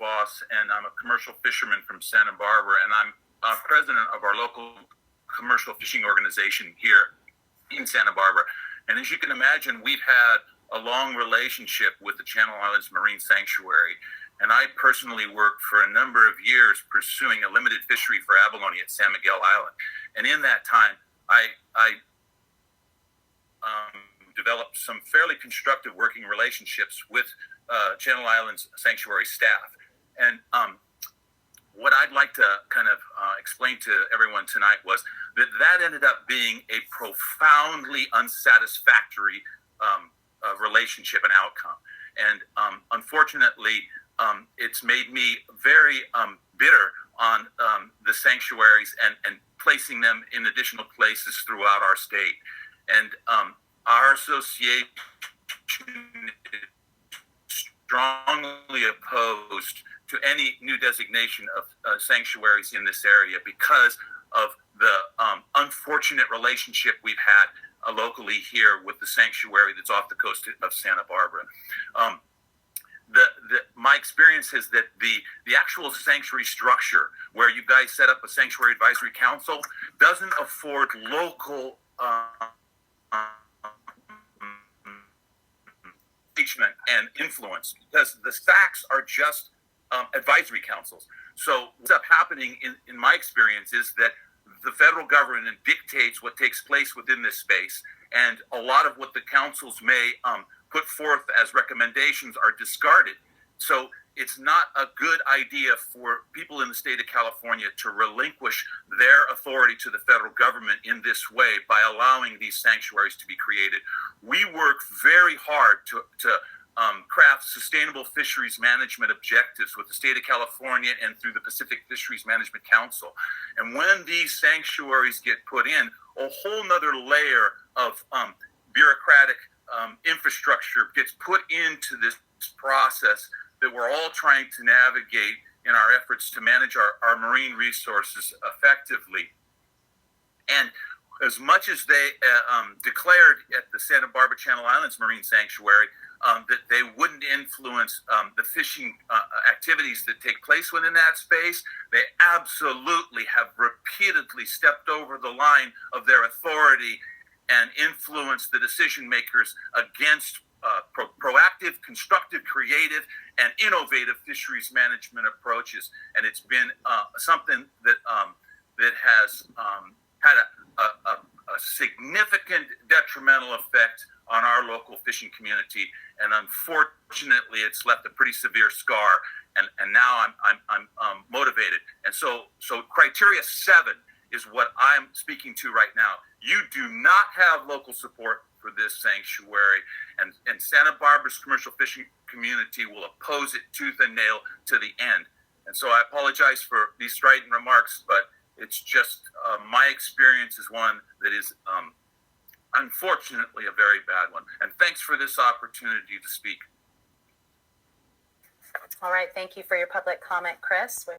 Voss, and I'm a commercial fisherman from Santa Barbara, and I'm president of our local commercial fishing organization here in Santa Barbara. And as you can imagine, we've had a long relationship with the Channel Islands Marine Sanctuary. And I personally worked for a number of years pursuing a limited fishery for abalone at San Miguel Island. And in that time, I developed some fairly constructive working relationships with Channel Islands Sanctuary staff. And what I'd like to kind of explain to everyone tonight was that ended up being a profoundly unsatisfactory relationship and outcome. And unfortunately, it's made me very bitter on the sanctuaries and placing them in additional places throughout our state. And our association is strongly opposed to any new designation of sanctuaries in this area because of the unfortunate relationship we've had locally here with the sanctuary that's off the coast of Santa Barbara. My experience is that the actual sanctuary structure, where you guys set up a sanctuary advisory council, doesn't afford local engagement and influence, because the SACs are just advisory councils. So what's up happening in my experience is that the federal government dictates what takes place within this space, and a lot of what the councils may put forth as recommendations are discarded. So it's not a good idea for people in the state of California to relinquish their authority to the federal government in this way by allowing these sanctuaries to be created. We work very hard to craft sustainable fisheries management objectives with the state of California and through the Pacific Fisheries Management Council. And when these sanctuaries get put in, a whole nother layer of bureaucratic infrastructure gets put into this process that we're all trying to navigate in our efforts to manage our marine resources effectively. And as much as they declared at the Santa Barbara Channel Islands Marine Sanctuary that they wouldn't influence the fishing activities that take place within that space, they absolutely have repeatedly stepped over the line of their authority and influenced the decision makers against proactive, constructive, creative, and innovative fisheries management approaches. And it's been something that has had a significant detrimental effect on our local fishing community, and unfortunately, it's left a pretty severe scar. And now I'm motivated. And so criteria 7 is what I'm speaking to right now. You do not have local support for this sanctuary, and Santa Barbara's commercial fishing community will oppose it tooth and nail to the end. And so I apologize for these strident remarks, but it's just my experience is one that is unfortunately a very bad one. And thanks for this opportunity to speak. All right, thank you for your public comment, Chris.